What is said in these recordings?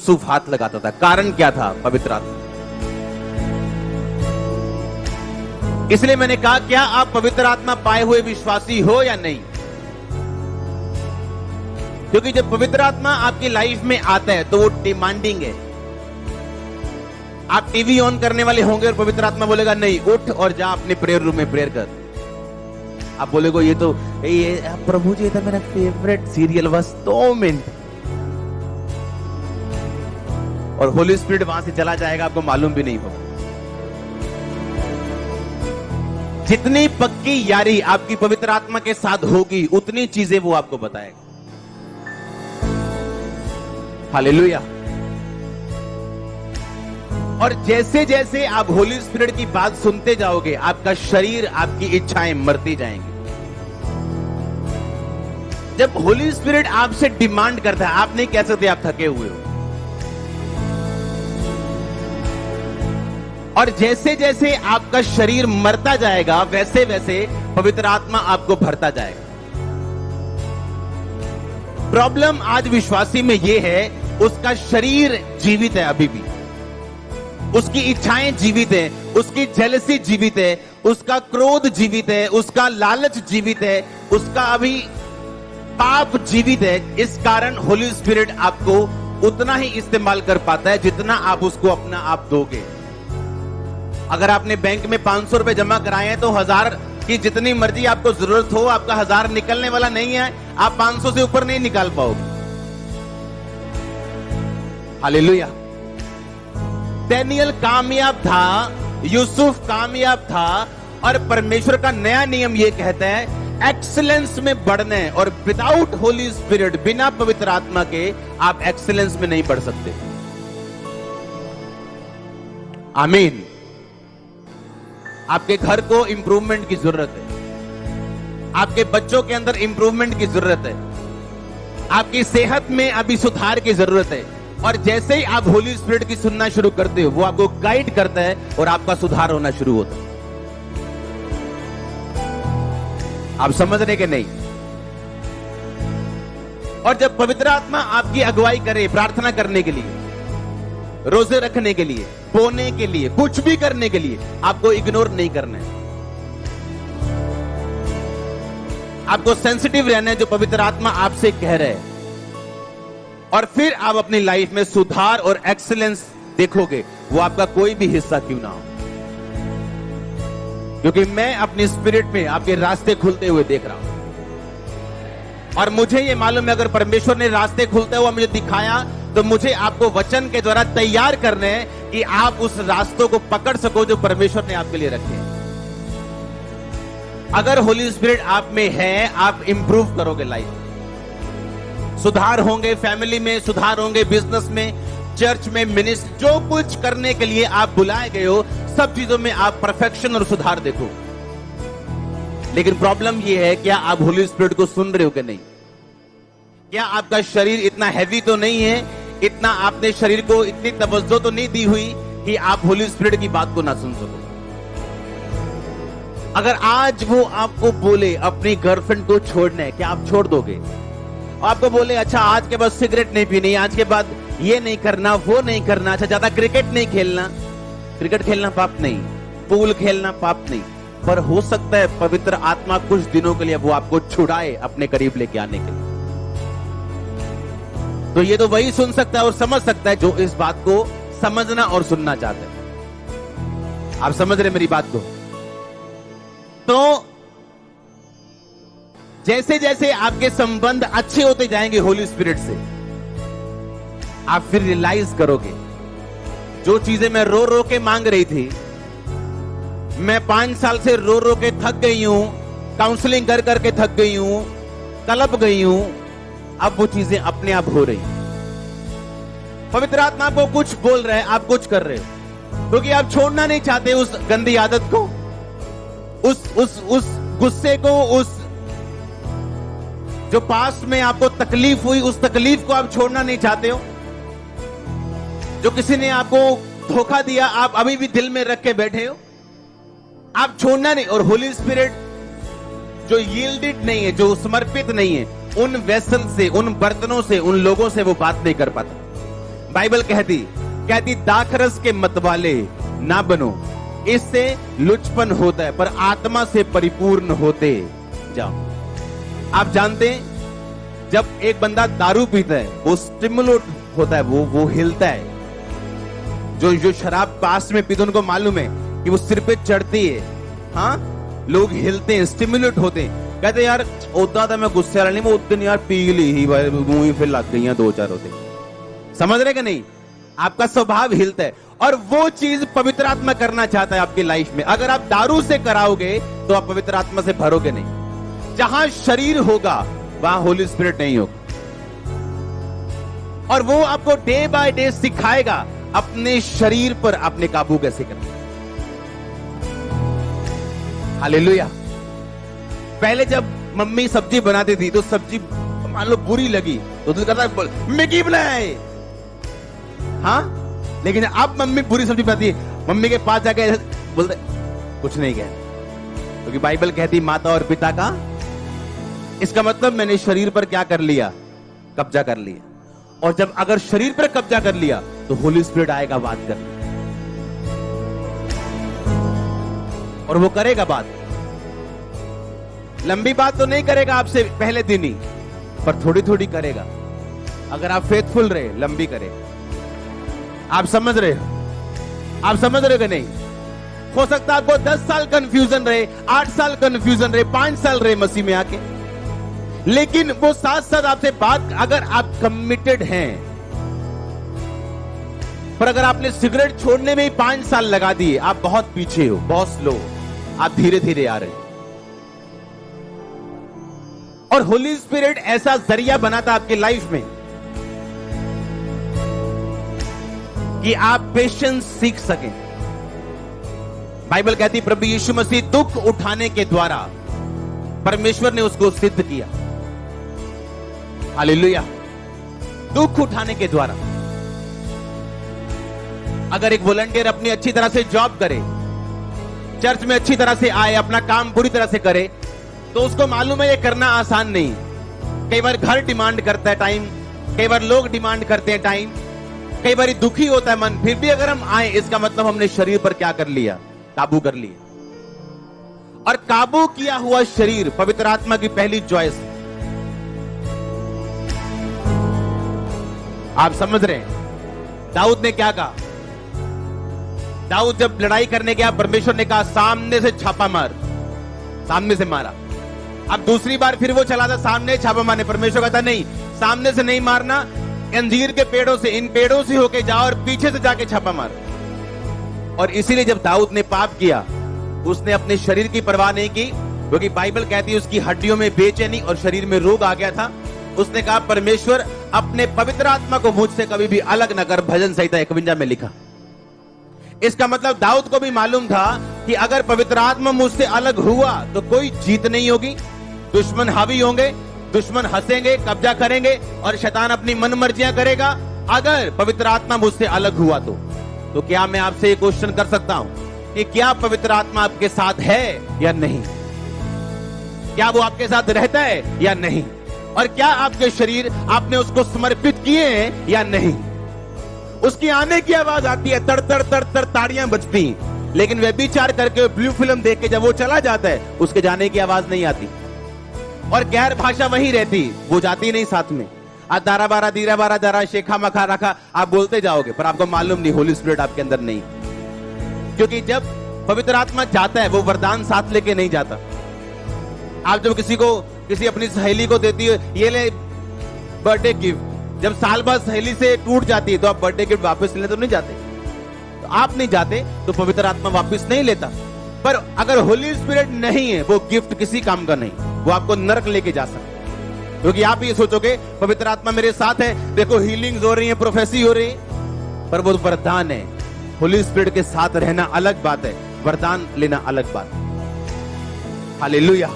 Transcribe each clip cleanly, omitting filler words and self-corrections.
यूसुफ हाथ लगाता था। कारण क्या था? पवित्र आत्मा। इसलिए मैंने कहा, क्या आप पवित्र आत्मा पाए हुए विश्वासी हो या नहीं? क्योंकि जब पवित्र आत्मा आपकी लाइफ में आता है तो वो डिमांडिंग है। आप टीवी ऑन करने वाले होंगे और पवित्र आत्मा बोलेगा नहीं, उठ और जा अपने प्रेयर रूम में प्रेयर कर। आप बोलेगो ये प्रभु जी, ये तो मेरा फेवरेट सीरियल, बस 2 मिनट, और होली स्पिरिट वहां से चला जाएगा, आपको मालूम भी नहीं होगा। जितनी पक्की यारी आपकी पवित्र आत्मा के साथ होगी, उतनी चीजें वो आपको बताएगा। हालेलुया। और जैसे जैसे आप होली स्पिरिट की बात सुनते जाओगे, आपका शरीर, आपकी इच्छाएं मरती जाएंगी। जब होली स्पिरिट आपसे डिमांड करता है, आप नहीं कह सकते आप थके हुए हो। और जैसे जैसे आपका शरीर मरता जाएगा, वैसे वैसे पवित्र आत्मा आपको भरता जाएगा। प्रॉब्लम आज विश्वासी में यह है, उसका शरीर जीवित है अभी भी, उसकी इच्छाएं जीवित है, उसकी जेलसी जीवित है, उसका क्रोध जीवित है, उसका लालच जीवित है, उसका अभी पाप जीवित है। इस कारण होली स्पिरिट आपको उतना ही इस्तेमाल कर पाता है जितना आप उसको अपना आप दोगे। अगर आपने बैंक में 500 रुपए जमा कराए हैं तो 1000 की जितनी मर्जी आपको जरूरत हो, आपका 1000 निकलने वाला नहीं है, आप 500 से ऊपर नहीं निकाल पाओगे। हालेलुया। डैनियल कामयाब था, यूसुफ कामयाब था, और परमेश्वर का नया नियम यह कहता है, एक्सीलेंस में बढ़ने, और विदाउट होली स्पिरिट, बिना पवित्र आत्मा के आप एक्सीलेंस में नहीं बढ़ सकते। आमीन। आपके घर को इंप्रूवमेंट की जरूरत है, आपके बच्चों के अंदर इंप्रूवमेंट की जरूरत है, आपकी सेहत में अभी सुधार की जरूरत है। और जैसे ही आप होली स्पिरिट की सुनना शुरू करते हो, वो आपको गाइड करता है और आपका सुधार होना शुरू होता है। आप समझ रहे कि नहीं? और जब पवित्र आत्मा आपकी अगुवाई करे प्रार्थना करने के लिए, रोजे रखने के लिए, बोने के लिए, कुछ भी करने के लिए, आपको इग्नोर नहीं करना है। आपको सेंसिटिव रहना है जो पवित्र आत्मा आपसे कह रहे हैं, और फिर आप अपनी लाइफ में सुधार और एक्सीलेंस देखोगे, वो आपका कोई भी हिस्सा क्यों ना हो। क्योंकि मैं अपनी स्पिरिट में आपके रास्ते खुलते हुए देख रहा हूं, और मुझे ये मालूम है, अगर परमेश्वर ने रास्ते खुलते हुए मुझे दिखाया, तो मुझे आपको वचन के द्वारा तैयार करने हैं कि आप उस रास्तों को पकड़ सको जो परमेश्वर ने आपके लिए रखे हैं। अगर होली स्पिरिट आप में है, आप इंप्रूव करोगे, लाइफ सुधार होंगे, फैमिली में सुधार होंगे, बिजनेस में, चर्च में, मिनिस्ट्री, जो कुछ करने के लिए आप बुलाए गए हो, सब चीजों में आप परफेक्शन और सुधार देखो। लेकिन प्रॉब्लम यह है, क्या आप होली स्पिरिट को सुन रहे हो कि नहीं? क्या आपका शरीर इतना हैवी तो नहीं है, इतना आपने शरीर को इतनी तवज्जो तो नहीं दी हुई कि आप होली स्पिरिट की बात को ना सुन सको? अगर आज वो आपको बोले अपनी गर्लफ्रेंड को छोड़ना है, क्या आप छोड़ दोगे? आपको बोले अच्छा आज के बाद सिगरेट नहीं पीनी, आज के बाद ये नहीं करना, वो नहीं करना, अच्छा ज्यादा क्रिकेट नहीं खेलना। क्रिकेट खेलना पाप नहीं, पूल खेलना पाप नहीं, पर हो सकता है पवित्र आत्मा कुछ दिनों के लिए वो आपको छुड़ाए अपने करीब लेके आने के लिए। तो ये तो वही सुन सकता है और समझ सकता है जो इस बात को समझना और सुनना चाहते हैं। आप समझ रहे मेरी बात को? तो जैसे जैसे आपके संबंध अच्छे होते जाएंगे होली स्पिरिट से, आप फिर रियलाइज करोगे, जो चीजें मैं रो रो के मांग रही थी, मैं 5 साल से रो रो के थक गई हूं, काउंसलिंग कर करके थक गई हूं, तड़प गई हूं, अब वो चीजें अपने आप हो रही। पवित्र आत्मा आपको कुछ बोल रहा है, आप कुछ कर रहे हो, क्योंकि आप छोड़ना नहीं चाहते उस गंदी आदत को, उस गुस्से को, उस जो पास्ट में आपको तकलीफ हुई, उस तकलीफ को आप छोड़ना नहीं चाहते हो। जो किसी ने आपको धोखा दिया, आप अभी भी दिल में रख के बैठे हो, आप छोड़ना नहीं। और होली स्पिरिट जो यील्डेड नहीं है, जो समर्पित नहीं है, उन वेसल से, उन बर्तनों से, उन लोगों से वो बात नहीं कर पाता। बाइबल कहती दाखरस के मतवाले ना बनो, इससे लुचपन होता है, पर आत्मा से परिपूर्ण होते जाओ। आप जानते हैं जब एक बंदा दारू पीता है वो स्टिमुलेट होता है, वो हिलता है। जो शराब पास में पीते उनको मालूम है कि वो सिर पे चढ़ती है, हाँ, लोग हिलते हैं, स्टिमुलेट होते हैं। कहते यार उतना था मैं गुस्से वाला नहीं, मैं उस दिन यार पी ली ही, मुंह ही फिर लग गई 2-4 होते। समझ रहे कि नहीं? आपका स्वभाव हिलता है, और वो चीज पवित्र आत्मा करना चाहता है आपकी लाइफ में। अगर आप दारू से कराओगे तो आप पवित्र आत्मा से भरोगे नहीं। जहां शरीर होगा वहां होली स्पिरिट नहीं होगा, और वो आपको डे बाय डे सिखाएगा अपने शरीर पर अपने काबू कैसे करना। हालेलुया। पहले जब मम्मी सब्जी बनाती थी तो सब्जी मान लो बुरी लगी तो दिल करता मैगी बनाए, हाँ, लेकिन अब मम्मी बुरी सब्जी बनाती है, मम्मी के पास जाके बोलते कुछ नहीं कह, क्योंकि बाइबल कहती माता और पिता का, इसका मतलब मैंने शरीर पर क्या कर लिया? कब्जा कर लिया। और जब अगर शरीर पर कब्जा कर लिया तो होली स्पिरिट आएगा बात करने, और वो करेगा बात। लंबी बात तो नहीं करेगा आपसे पहले दिन ही, पर थोड़ी थोड़ी करेगा। अगर आप फेथफुल रहे लंबी करेगा। आप समझ रहे हो? आप समझ रहे हो कि नहीं? हो सकता है आपको 10 साल कंफ्यूजन रहे, 8 साल कंफ्यूजन रहे, 5 साल रहे मसीह में आके, लेकिन वो साथ साथ आपसे बात, अगर आप कमिटेड हैं। पर अगर आपने सिगरेट छोड़ने में ही 5 साल लगा दिए, आप बहुत पीछे हो, बहुत स्लो, आप धीरे धीरे आ रहे हो। और होली स्पिरिट ऐसा जरिया बनाता आपकी लाइफ में कि आप पेशेंस सीख सकें। बाइबल कहती प्रभु यीशु मसीह दुख उठाने के द्वारा परमेश्वर ने उसको सिद्ध किया। हालेलुया। दुख उठाने के द्वारा। अगर एक वॉलंटियर अपनी अच्छी तरह से जॉब करे, चर्च में अच्छी तरह से आए, अपना काम पूरी तरह से करे, तो उसको मालूम है ये करना आसान नहीं। कई बार घर डिमांड करता है टाइम, कई बार लोग डिमांड करते हैं टाइम, कई बार दुखी होता है मन, फिर भी अगर हम आए इसका मतलब हमने शरीर पर क्या कर लिया? काबू कर लिया। और काबू किया हुआ शरीर पवित्र आत्मा की पहली चॉइस। आप समझ रहे हैं? दाऊद ने क्या कहा? दाऊद जब लड़ाई करने गया, परमेश्वर ने कहा सामने से छापा मार, सामने से मारा। अब दूसरी बार फिर वो चला था सामने छापा मारने, परमेश्वर कहता नहीं, सामने से नहीं मारना, अंजीर के पेड़ों से, इन पेड़ों से होके जाओ और पीछे से जाके छापा मार। और इसीलिए जब दाऊद ने पाप किया, उसने अपने शरीर की परवाह नहीं की, क्योंकि बाइबल कहती है उसकी हड्डियों में बेचैनी और शरीर में रोग आ गया था। उसने कहा परमेश्वर अपने पवित्र आत्मा को मुझसे कभी भी अलग न कर, भजन संहिता 51 में लिखा। इसका मतलब दाऊद को भी मालूम था कि अगर पवित्र आत्मा मुझसे अलग हुआ तो कोई जीत नहीं होगी, दुश्मन हावी होंगे, दुश्मन हंसेंगे, कब्जा करेंगे और शैतान अपनी मनमर्जियां करेगा। अगर पवित्र आत्मा मुझसे अलग हुआ तो क्या मैं आपसे एक क्वेश्चन कर सकता हूं कि क्या पवित्र आत्मा आपके साथ है या नहीं? क्या वो आपके साथ रहता है या नहीं? और क्या आपके शरीर आपने उसको समर्पित किए हैं या नहीं? उसकी आने की आवाज आती है, तड़ तड़ तड़ तड़ ताड़ियां बजती, लेकिन व्यभिचार करके ब्लू फिल्म देख के जब वो चला जाता है, उसके जाने की आवाज नहीं आती। और गैर भाषा वहीं रहती, वो जाती नहीं साथ में। दारा बारा दीरा बारा दारा शेखा मखा रखा आप बोलते जाओगे, पर आपको मालूम नहीं होली स्पिरिट आपके अंदर नहीं। क्योंकि जब पवित्र आत्मा जाता है वो वरदान साथ लेके नहीं जाता। आप जब किसी अपनी सहेली को देती है, ये ले बर्थडे गिफ्ट, जब साल बाद सहेली से टूट जाती है तो आप बर्थडे गिफ्ट वापस लेने तो नहीं जाते। तो आप नहीं जाते तो पवित्र आत्मा वापस नहीं लेता। पर अगर होली स्पिरिट नहीं है, वो गिफ्ट किसी काम का नहीं, वो आपको नरक लेके जा सकता है। क्योंकि आप ये सोचोगे पवित्र आत्मा मेरे साथ है, देखो हीलिंग्स हो रही है, प्रोफेसी हो रही है, पर वो वरदान है। होली स्पिरिट के साथ रहना अलग बात है, वरदान लेना अलग बात है। हालेलुया।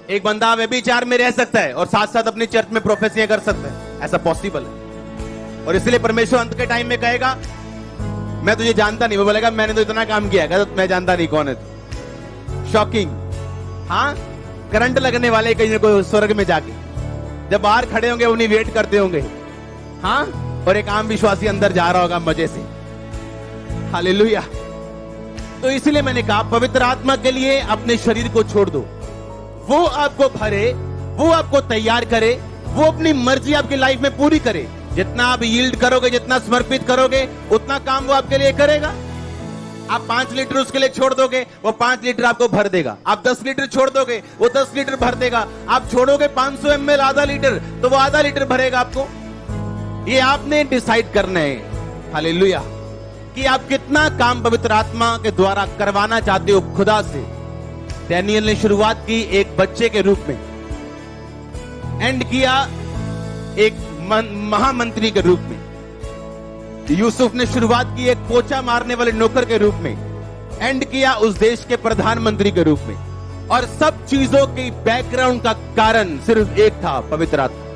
एक बंदा व्यभिचार में रह सकता है और साथ साथ अपनी चर्च में प्रोफेसियां कर सकता है, ऐसा पॉसिबल है। और इसलिए परमेश्वर अंत के टाइम में कहेगा मैं तुझे जानता नहीं, वो बोलेगा मैंने तो इतना काम किया, कहता मैं जानता नहीं कौन है तू। शॉकिंग। हाँ, करंट लगने वाले कहीं ना कोई स्वर्ग में जाके, जब बाहर खड़े होंगे उन्हीं वेट करते होंगे। हाँ, और एक आम विश्वासी अंदर जा रहा होगा मजे से। हालेलुया। तो इसीलिए मैंने कहा पवित्र आत्मा के लिए अपने शरीर को छोड़ दो, वो आपको भरे, वो आपको तैयार करे, वो अपनी मर्जी आपकी लाइफ में पूरी करे। जितना आप यील्ड करोगे, जितना समर्पित करोगे, उतना काम वो आपके लिए करेगा। आप 5 लीटर उसके लिए छोड़ दोगे, वो 5 लीटर आपको भर देगा। आप 10 लीटर छोड़ दोगे, वो 10 लीटर भर देगा। आप छोड़ोगे 500 ml आधा लीटर, तो वो आधा लीटर भरेगा आपको। ये आपने डिसाइड करना है, हालेलुया, कि आप कितना काम पवित्र आत्मा के द्वारा करवाना चाहते हो खुदा से। डैनियल ने शुरुआत की एक बच्चे के रूप में, एंड किया एक महामंत्री के रूप में। यूसुफ ने शुरुआत की एक पोछा मारने वाले नौकर के रूप में, एंड किया उस देश के प्रधानमंत्री के रूप में। और सब चीजों की बैकग्राउंड का कारण सिर्फ एक था, पवित्र आत्मा।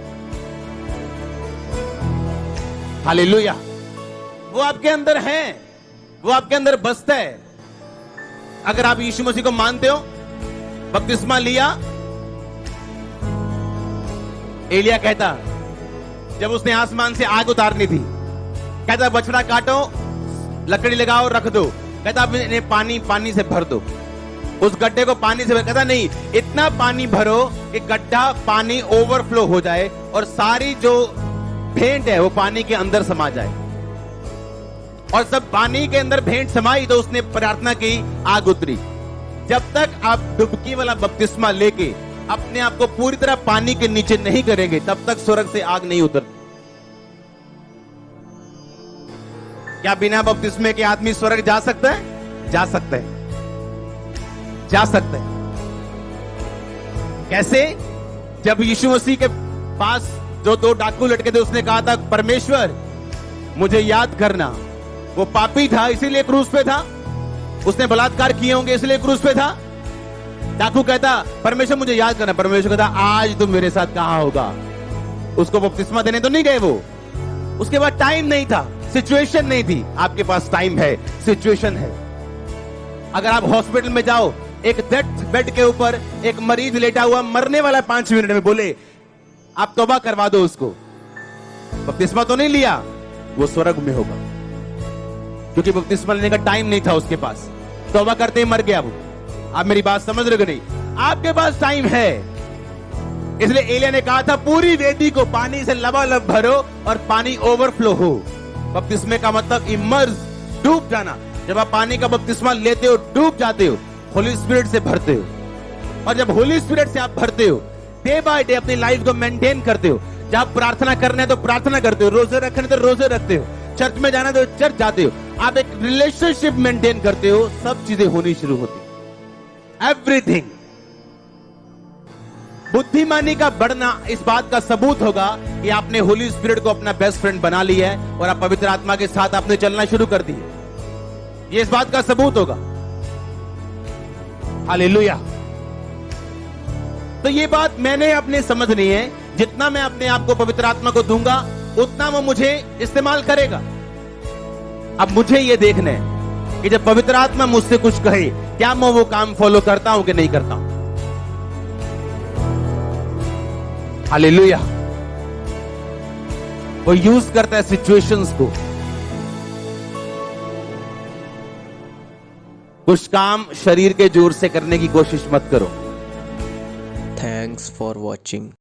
हालेलुया। वो आपके अंदर है, वो आपके अंदर बसता है। अगर आप यीशु मसीह को मानते हो, बपतिस्मा लिया, एलिया कहता जब उसने आसमान से आग उतारनी थी, कहता बछड़ा काटो, लकड़ी लगाओ, रख दो। कहता अब इन्हें पानी से भर दो, उस गड्ढे को पानी से भर। कहता नहीं, इतना पानी भरो कि गड्ढा पानी ओवरफ्लो हो जाए और सारी जो भेंट है वो पानी के अंदर समा जाए। और सब पानी के अंदर भेंट समाई तो उसने प्रार्थना की, आग उतरी। जब तक आप डुबकी वाला बपतिस्मा लेके अपने आप को पूरी तरह पानी के नीचे नहीं करेंगे, तब तक स्वर्ग से आग नहीं उतरती। क्या बिना बपतिस्मे के आदमी स्वर्ग जा सकता है? जा सकता है, जा सकता है। कैसे? जब यीशु मसीह के पास जो 2 डाकू लटके थे, उसने कहा था परमेश्वर मुझे याद करना। वो पापी था इसीलिए क्रूस पे था, उसने बलात्कार किए होंगे इसलिए क्रूस पे था। डाकू कहता परमेश्वर मुझे याद करना। परमेश्वर कहता आज तुम मेरे साथ कहां होगा। उसको बपतिस्मा देने तो नहीं गए वो, उसके बाद टाइम नहीं था, सिचुएशन नहीं थी। आपके पास टाइम है, सिचुएशन है। अगर आप हॉस्पिटल में जाओ, एक डेथ बेड के ऊपर एक मरीज लेटा हुआ मरने वाला 5 मिनट में, बोले आप तौबा करवा दो उसको, बपतिस्मा तो नहीं लिया, वो स्वर्ग में होगा, क्योंकि बपतिस्मा लेने का टाइम नहीं था उसके पास। तौबा करते ही मर गया वो। आप मेरी बात समझ रहे हो नहीं? आपके पास टाइम है। इसलिए एलिया ने कहा था पूरी वेदी को पानी से लबालब भरो और पानी ओवरफ्लो हो। बपतिस्मे का मतलब इमर्स, डूब जाना। जब आप पानी का बपतिस्मा लेते हो, डूब जाते हो, होली स्पिरिट से भरते हो। और जब होली स्पिरिट से आप भरते हो, डे बाय डे अपनी लाइफ को मेंटेन करते हो। जब प्रार्थना करना है तो प्रार्थना करते हो, रोजे रखने तो रोजे रखते हो, चर्च में जाना तो चर्च जाते हो, आप एक रिलेशनशिप मेंटेन करते हो, सब चीजें होनी शुरू होती। एवरीथिंग। बुद्धिमानी का बढ़ना इस बात का सबूत होगा कि आपने होली स्पिरिट को अपना बेस्ट फ्रेंड बना लिया है और आप पवित्र आत्मा के साथ आपने चलना शुरू कर दिया। ये इस बात का सबूत होगा। हालेलुया। तो ये बात मैंने अपने समझनी है। जितना मैं अपने आप को पवित्र आत्मा को दूंगा, उतना वो मुझे इस्तेमाल करेगा। अब मुझे ये देखना है कि जब पवित्र आत्मा मुझसे कुछ कहे, क्या मैं वो काम फॉलो करता हूं कि नहीं करता हूं। हालेलुया। वो यूज करता है सिचुएशंस को। कुछ काम शरीर के जोर से करने की कोशिश मत करो। Thanks for watching.